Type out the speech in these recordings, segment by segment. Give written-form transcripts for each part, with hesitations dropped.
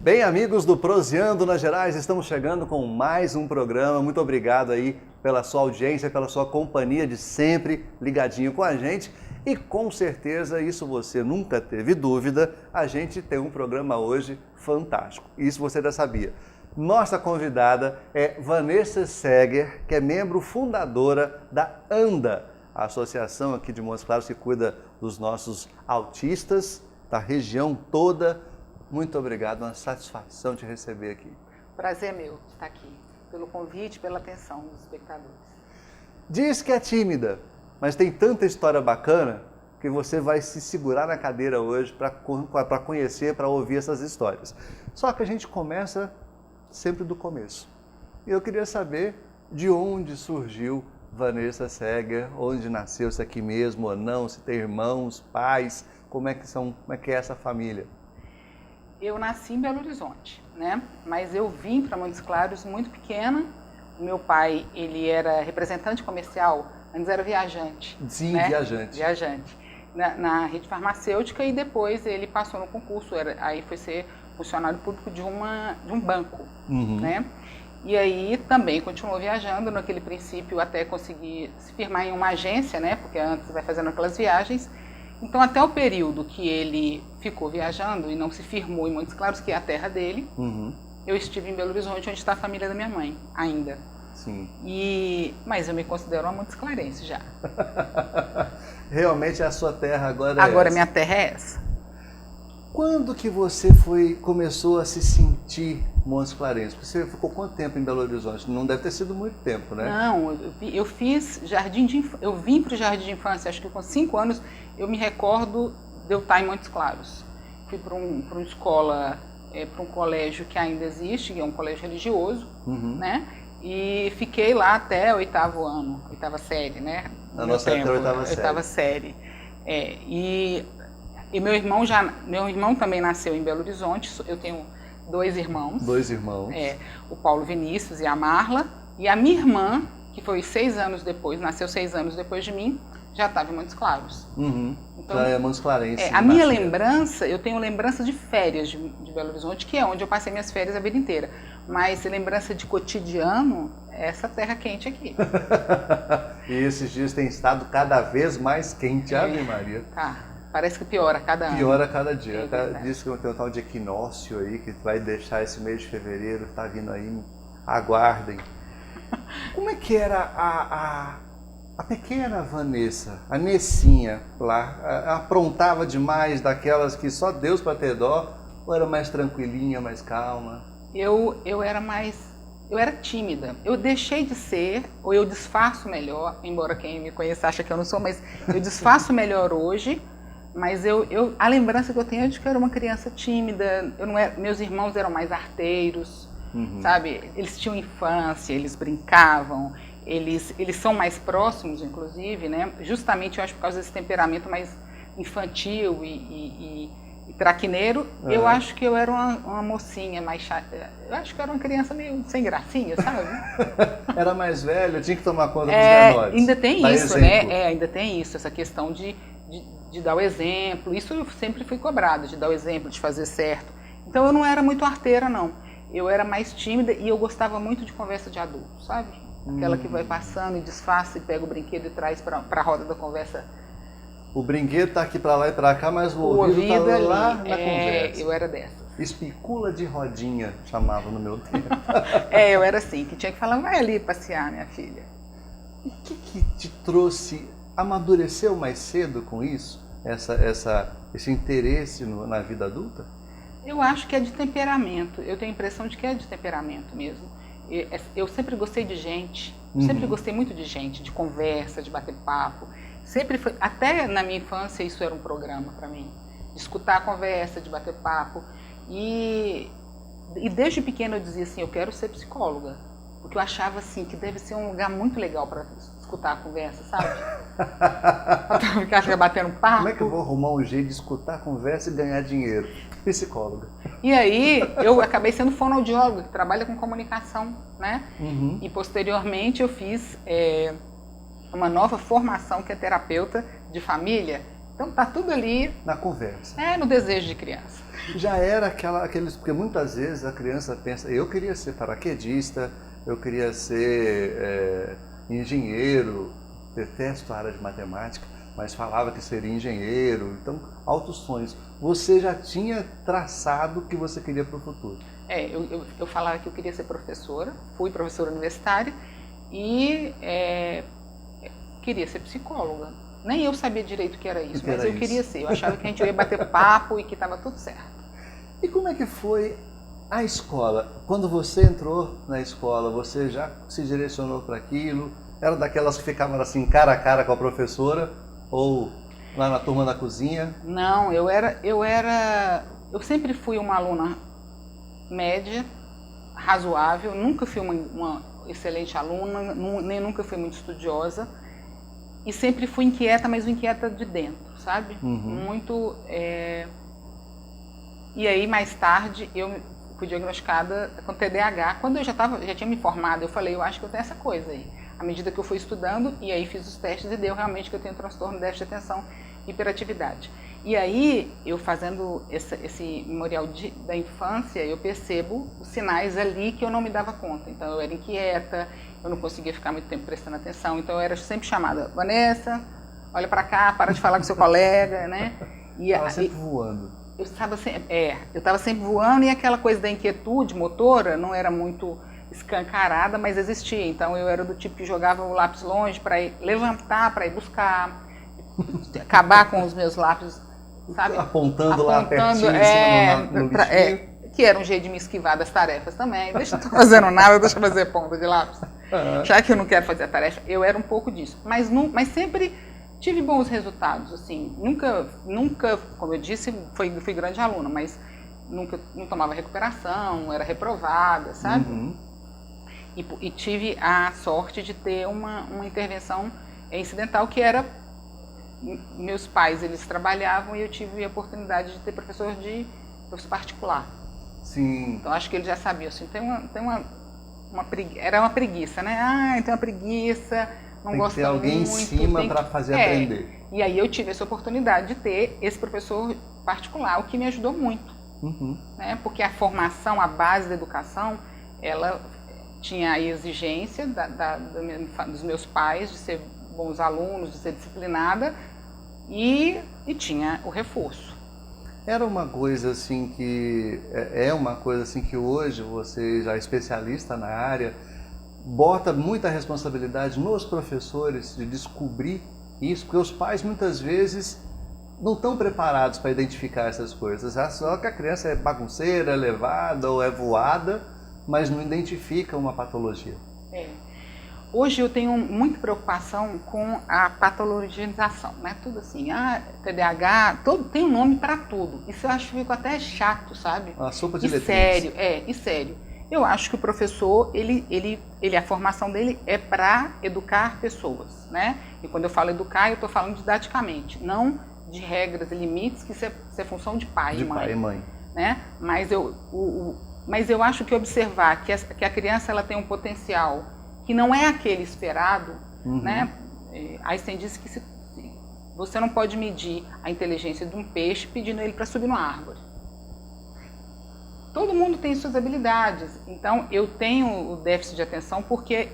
Bem, amigos do Proseando nas Gerais, estamos chegando com mais um programa. Muito obrigado aí pela sua audiência, pela sua companhia de sempre ligadinho com a gente. E com certeza, isso você nunca teve dúvida, a gente tem um programa hoje fantástico. Isso você já sabia. Nossa convidada é Vanessa Seger, que é membro fundadora da ANDA, a associação aqui de Montes Claros que cuida dos nossos autistas da região toda. Muito obrigado, uma satisfação te receber aqui. Prazer meu estar aqui, pelo convite, pela atenção dos espectadores. Diz que é tímida, mas tem tanta história bacana que você vai se segurar na cadeira hoje para conhecer, para ouvir essas histórias. Só que a gente começa sempre do começo. E eu queria saber de onde surgiu Vanessa Seger, onde nasceu, se aqui mesmo ou não, se tem irmãos, pais, como é que é essa família? Eu nasci em Belo Horizonte, né? Mas eu vim para Montes Claros muito pequena. O meu pai, ele era representante comercial, antes era viajante. Sim, né? Viajante. Na rede farmacêutica, e depois ele passou no concurso, aí foi ser funcionário público de um banco, né? E aí também continuou viajando naquele princípio até conseguir se firmar em uma agência, né? Porque antes vai fazendo aquelas viagens. Então, até o período que ele ficou viajando e não se firmou em Montes Claros, que é a terra dele, eu estive em Belo Horizonte, onde está a família da minha mãe, ainda. Sim. Mas eu me considero uma Montes Clarense já. Realmente a sua terra agora é Agora essa. minha terra é essa. Quando que você começou a se sentir Montes Clarense? Você ficou quanto tempo em Belo Horizonte? Não deve ter sido muito tempo, né? Não, eu fiz jardim de infância. Eu vim para o jardim de infância, acho que com 5 anos, eu me recordo de eu estar em Montes Claros. Fui para uma escola, para um colégio que ainda existe, que é um colégio religioso, né? E fiquei lá até o 8º ano, 8ª série, né? Na nossa época, 8ª série. E meu irmão também nasceu em Belo Horizonte. Eu tenho 2 irmãos. 2 irmãos. O Paulo Vinícius e a Marla. E a minha irmã, que foi 6 anos depois, nasceu 6 anos depois de mim, já estava em Montes Claros. Então, já é Montes Clarense. A minha lembrança, eu tenho lembrança de férias de Belo Horizonte, que é onde eu passei minhas férias a vida inteira. Mas lembrança de cotidiano, é essa terra quente aqui. E esses dias tem estado cada vez mais quente, Ave Maria. Tá. Parece que piora a cada ano. Piora a cada dia. É Diz que tem um tal de equinócio aí, que vai deixar esse mês de fevereiro, tá vindo aí, aguardem. Como é que era a pequena Vanessa, a Nessinha lá? Aprontava demais, daquelas que só Deus para ter dó, ou era mais tranquilinha, mais calma? Eu era tímida. Eu deixei de ser, ou eu disfarço melhor, embora quem me conhece acha que eu não sou, mas eu disfarço melhor hoje. Mas a lembrança que eu tenho é de que eu era uma criança tímida. Meus irmãos eram mais arteiros, sabe? Eles tinham infância, eles brincavam, eles são mais próximos, inclusive, né? Justamente, eu acho, por causa desse temperamento mais infantil e traquineiro. Eu acho que eu era uma mocinha mais chata. Eu acho que eu era uma criança meio sem gracinha, sabe? Era mais velha, tinha que tomar conta dos menores. Ainda tem Dá isso, exemplo. né? Ainda tem isso, essa questão de dar o exemplo. Isso eu sempre fui cobrada, de dar o exemplo, de fazer certo. Então eu não era muito arteira, não. Eu era mais tímida e eu gostava muito de conversa de adulto, sabe? Aquela que vai passando e disfarça e pega o brinquedo e traz para a roda da conversa. O brinquedo tá aqui para lá e para cá, mas o ouvido tá lá na conversa. Eu era dessa. Espicula de rodinha, chamava no meu tempo. Eu era assim, que tinha que falar, vai ali passear, minha filha. O que te trouxe, amadureceu mais cedo com isso? Esse interesse na vida adulta? Eu acho que é de temperamento. Eu tenho a impressão de que é de temperamento mesmo. Eu sempre gostei de gente, sempre gostei muito de gente, de conversa, de bater papo. Sempre foi, até na minha infância isso era um programa para mim, de escutar a conversa, de bater papo. E desde pequena eu dizia assim, eu quero ser psicóloga, porque eu achava assim que deve ser um lugar muito legal para escutar a conversa, sabe? Pra ficar batendo papo. Como é que eu vou arrumar um jeito de escutar a conversa e ganhar dinheiro? Psicóloga. E aí eu acabei sendo fonoaudióloga, que trabalha com comunicação, né? E posteriormente eu fiz uma nova formação que é terapeuta de família. Então tá tudo ali. Na conversa. No desejo de criança. Já era aqueles... Porque muitas vezes a criança pensa, eu queria ser paraquedista, eu queria ser engenheiro, detesto a área de matemática, mas falava que seria engenheiro, então, altos sonhos. Você já tinha traçado o que você queria para o futuro? Eu falava que eu queria ser professora, fui professora universitária e queria ser psicóloga. Nem eu sabia direito o que era isso, mas eu queria ser. Eu achava que a gente ia bater papo e que estava tudo certo. E como é que foi a escola? Quando você entrou na escola, você já se direcionou para aquilo? Era daquelas que ficavam assim cara a cara com a professora? Ou lá na turma da cozinha? Não, eu sempre fui uma aluna média, razoável, nunca fui uma excelente aluna, nem nunca fui muito estudiosa. E sempre fui inquieta, mas inquieta de dentro, sabe? Muito... E aí, mais tarde, eu fui diagnosticada com TDAH. Quando eu já tinha me formado, eu falei, eu acho que eu tenho essa coisa aí. À medida que eu fui estudando, e aí fiz os testes e deu realmente que eu tenho transtorno de déficit de atenção e hiperatividade. E aí, eu fazendo esse memorial da infância, eu percebo os sinais ali que eu não me dava conta. Então, eu era inquieta, eu não conseguia ficar muito tempo prestando atenção, então eu era sempre chamada, Vanessa, olha para cá, para de falar com seu colega, né? Estava sempre voando. Eu estava sempre voando e aquela coisa da inquietude motora não era muito escancarada, mas existia. Então eu era do tipo que jogava o lápis longe para ir levantar, para ir buscar, acabar com os meus lápis, sabe? Apontando lá pertinho, no lixinho. Que era um jeito de me esquivar das tarefas também. Deixa eu estar fazendo nada, deixa eu fazer ponta de lápis. Já que eu não quero fazer a tarefa, eu era um pouco disso. Mas sempre tive bons resultados, assim. Nunca, como eu disse, fui grande aluna, mas não tomava recuperação, era reprovada, sabe? E tive a sorte de ter uma intervenção incidental que era... Meus pais, eles trabalhavam e eu tive a oportunidade de ter professor particular. Sim. Então acho que eles já sabiam, assim, era uma preguiça, né? Tem uma preguiça, não gosta muito. Tem que ter alguém em cima para fazer aprender. E aí eu tive essa oportunidade de ter esse professor particular, o que me ajudou muito. Né? Porque a formação, a base da educação, ela tinha a exigência dos meus pais de ser bons alunos, de ser disciplinada e tinha o reforço. Era uma coisa assim que... É uma coisa assim que hoje você já é especialista na área, bota muita responsabilidade nos professores de descobrir isso, porque os pais muitas vezes não estão preparados para identificar essas coisas. Só que a criança é bagunceira, é levada ou é voada, mas não identifica uma patologia. Hoje eu tenho muita preocupação com a patologização, né? Tudo assim, TDAH, tem um nome para tudo. Isso eu acho que fica até chato, sabe? A sopa de letrinhas. Sério. Eu acho que o professor, a formação dele é para educar pessoas, né? E quando eu falo educar, eu estou falando didaticamente, não de regras e limites, que isso é função de pai e mãe. Pai e mãe. Né? Mas eu acho que observar que a criança ela tem um potencial que não é aquele esperado, né? Einstein disse que você não pode medir a inteligência de um peixe pedindo ele para subir numa árvore. Todo mundo tem suas habilidades, então eu tenho o déficit de atenção porque,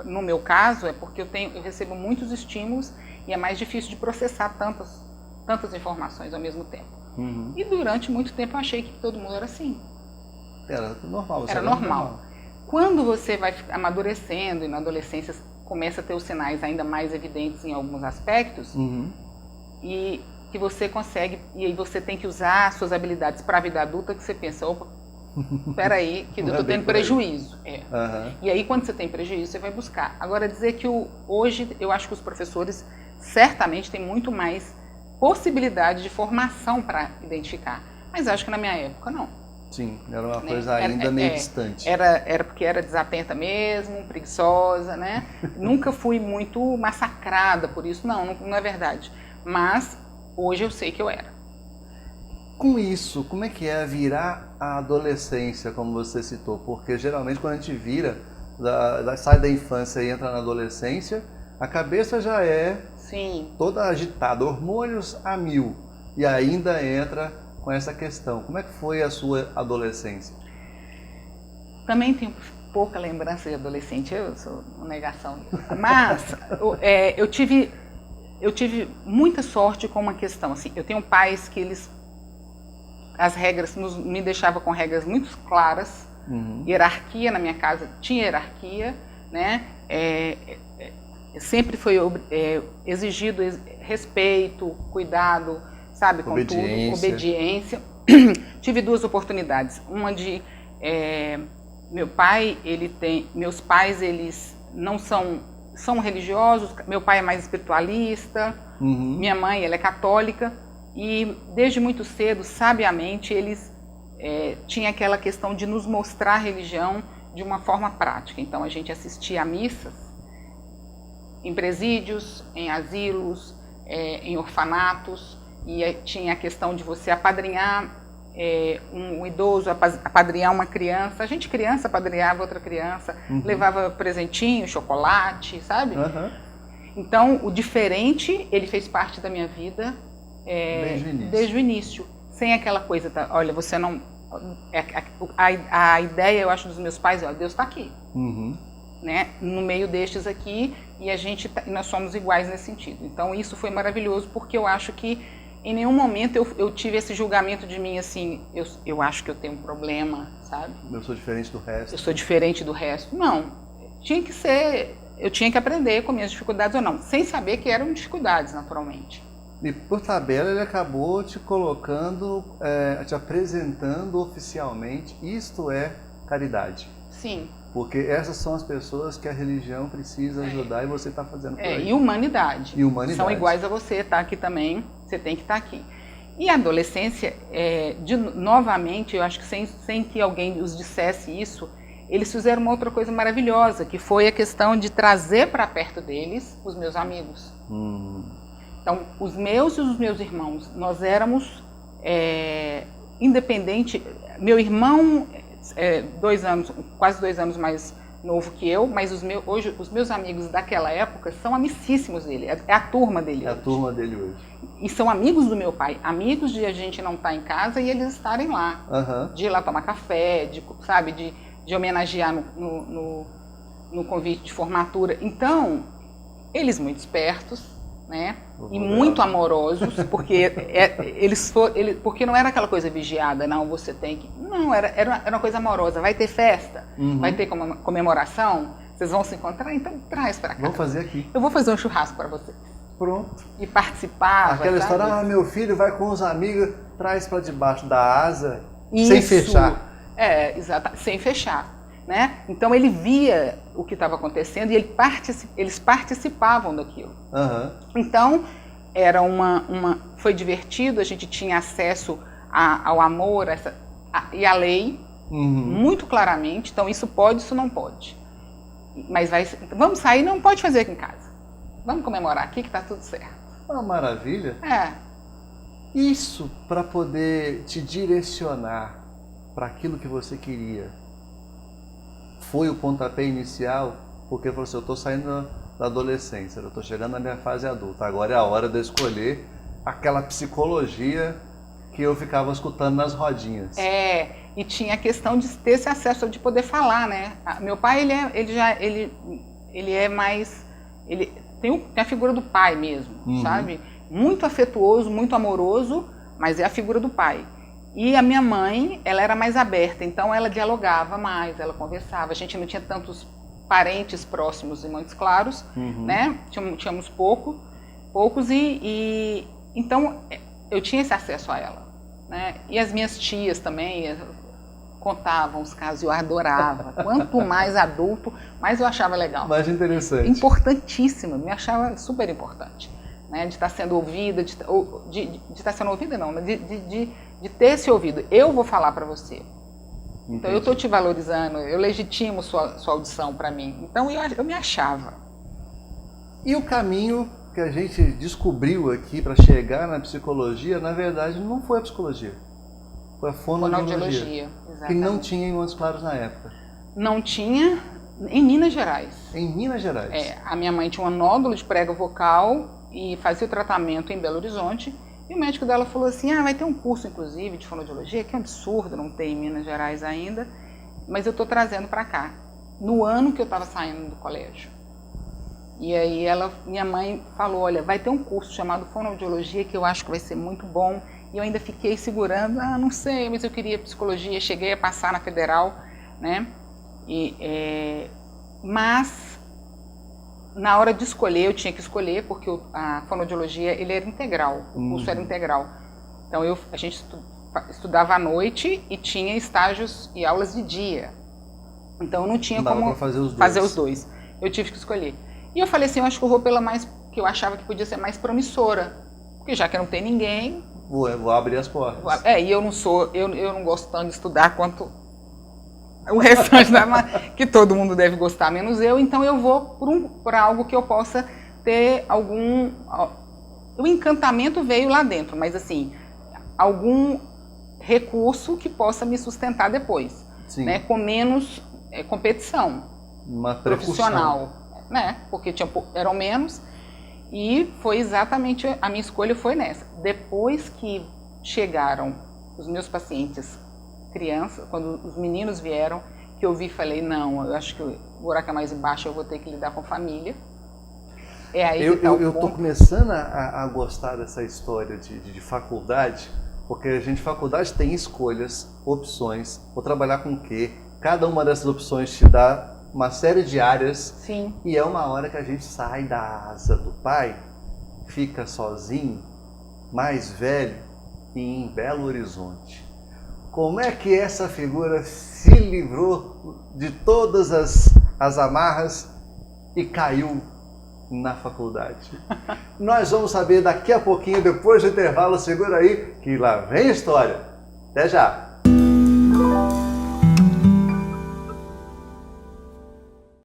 no meu caso, porque eu recebo muitos estímulos e é mais difícil de processar tantas informações ao mesmo tempo. E durante muito tempo eu achei que todo mundo era assim. Era normal. Era normal. Quando você vai amadurecendo e na adolescência começa a ter os sinais ainda mais evidentes em alguns aspectos, e que você consegue, e aí você tem que usar suas habilidades para a vida adulta, que você pensa, opa, peraí, que eu estou tendo prejuízo. E aí quando você tem prejuízo, você vai buscar. Agora dizer que hoje eu acho que os professores certamente têm muito mais possibilidade de formação para identificar, mas acho que na minha época não. Sim, era uma coisa ainda meio distante. Era porque era desatenta mesmo, preguiçosa, né? Nunca fui muito massacrada por isso, não é verdade. Mas hoje eu sei que eu era. Com isso, como é que é virar a adolescência, como você citou? Porque geralmente quando a gente vira, sai da infância e entra na adolescência, a cabeça já é toda agitada, hormônios a mil. E ainda entra com essa questão. Como é que foi a sua adolescência? Também tenho pouca lembrança de adolescente, eu sou uma negação. Mas eu tive muita sorte com uma questão. Assim, eu tenho pais que as regras me deixavam com regras muito claras. Hierarquia na minha casa, tinha hierarquia, né? Sempre foi exigido respeito, cuidado, sabe, com obediência. Tudo, obediência. Tive 2 oportunidades, uma de meus pais, eles não são religiosos, meu pai é mais espiritualista, minha mãe, ela é católica, e desde muito cedo, sabiamente, eles tinham aquela questão de nos mostrar a religião de uma forma prática. Então a gente assistia a missas em presídios, em asilos, em orfanatos, e tinha a questão de você apadrinhar um idoso, apadrinhar uma criança. A gente criança apadrinhava outra criança, levava presentinho, chocolate, sabe? Então o diferente, ele fez parte da minha vida desde o início. Sem aquela coisa, olha, você não... A ideia, eu acho, dos meus pais, Deus está aqui. Né, no meio destes aqui, e nós somos iguais nesse sentido. Então isso foi maravilhoso, porque eu acho que em nenhum momento eu tive esse julgamento de mim assim, eu acho que eu tenho um problema, sabe? Eu sou diferente do resto. Eu sou diferente do resto. Não, eu tinha que aprender com minhas dificuldades ou não, sem saber que eram dificuldades, naturalmente. E por tabela ele acabou te colocando, te apresentando oficialmente, isto é caridade. Sim. Porque essas são as pessoas que a religião precisa ajudar e você está fazendo por aí. E humanidade. E humanidade. São iguais a você, está aqui também, você tem que estar aqui. E a adolescência, novamente, eu acho que sem que alguém os dissesse isso, eles fizeram uma outra coisa maravilhosa, que foi a questão de trazer para perto deles os meus amigos. Então, os meus e os meus irmãos, nós éramos independentes. Meu irmão... quase 2 anos mais novo que eu, mas hoje os meus amigos daquela época são amicíssimos dele, é a turma dele. É a turma dele hoje. E são amigos do meu pai, amigos de a gente não estar em casa e eles estarem lá, de ir lá tomar café, de homenagear no convite de formatura. Então, eles muito espertos, né? E muito amorosos, porque porque não era aquela coisa vigiada, não, você tem que... Não, era uma coisa amorosa. Vai ter festa, vai ter comemoração, vocês vão se encontrar, então traz para cá. Vamos fazer aqui. Eu vou fazer um churrasco para vocês. Pronto. E participar. Aquela história, meu filho vai com os amigos, traz para debaixo da asa, Isso. sem fechar. Exato, sem fechar. Né? Então ele via o que estava acontecendo e eles participavam daquilo. Então foi divertido, a gente tinha acesso ao amor e à lei muito claramente. Então isso pode, isso não pode. Mas vamos sair, não pode fazer aqui em casa. Vamos comemorar aqui que está tudo certo. Uma maravilha. Isso para poder te direcionar para aquilo que você queria. Foi o pontapé inicial, porque falou assim, eu estou saindo da adolescência, eu estou chegando na minha fase adulta, agora é a hora de eu escolher aquela psicologia que eu ficava escutando nas rodinhas. E tinha a questão de ter esse acesso, de poder falar, né? Meu pai, ele é mais... Ele tem a figura do pai mesmo, sabe? Muito afetuoso, muito amoroso, mas é a figura do pai. E a minha mãe, ela era mais aberta, então ela dialogava mais, ela conversava. A gente não tinha tantos parentes próximos em Montes Claros, né? Tínhamos poucos e então eu tinha esse acesso a ela, né? E as minhas tias também contavam os casos, eu adorava. Quanto mais adulto, mais eu achava legal. Mais interessante. Importantíssimo, me achava super importante, né? De estar sendo ouvida, de estar sendo ouvida não, mas de ter esse ouvido. Eu vou falar para você. Entendi. Então eu estou te valorizando, eu legitimo sua audição para mim. Então eu me achava. E o caminho que a gente descobriu aqui para chegar na psicologia, na verdade, não foi a psicologia. Foi a fonoaudiologia. Que não tinha em Montes Claros na época. Não tinha em Minas Gerais. Em Minas Gerais. A minha mãe tinha um nódulo de prega vocal e fazia o tratamento em Belo Horizonte. E o médico dela falou assim, vai ter um curso, inclusive, de fonoaudiologia, que é um absurdo, não tem em Minas Gerais ainda, mas eu estou trazendo para cá, no ano que eu estava saindo do colégio. E aí minha mãe falou, olha, vai ter um curso chamado fonoaudiologia, que eu acho que vai ser muito bom. E eu ainda fiquei segurando, não sei, mas eu queria psicologia, cheguei a passar na federal, né? Mas na hora de escolher, eu tinha que escolher, porque a fonoaudiologia, ele era integral, o curso era integral. Então a gente estudava à noite e tinha estágios e aulas de dia. Então eu não tinha como fazer os dois. Eu tive que escolher. E eu falei assim, eu acho que eu vou pela mais, que eu achava que podia ser mais promissora, porque já que não tem ninguém... Vou abrir as portas. E eu não gosto tanto de estudar quanto o restante que todo mundo deve gostar, menos eu, então eu vou por algo que eu possa ter algum... O encantamento veio lá dentro, mas assim, algum recurso que possa me sustentar depois, né? Com menos competição profissional, né? Porque eram menos, e foi exatamente, a minha escolha foi nessa. Depois que chegaram os meus pacientes crianças, quando os meninos vieram, que eu vi e falei, não, eu acho que o buraco é mais embaixo, eu vou ter que lidar com família. Eu estou começando a gostar dessa história de faculdade, porque a gente, faculdade, tem escolhas, opções, vou trabalhar com o quê? Cada uma dessas opções te dá uma série de áreas. Sim. E é uma hora que a gente sai da asa do pai, fica sozinho, mais velho e em Belo Horizonte. Como é que essa figura se livrou de todas as amarras e caiu na faculdade? Nós vamos saber daqui a pouquinho, depois do intervalo. Segura aí, que lá vem a história. Até já!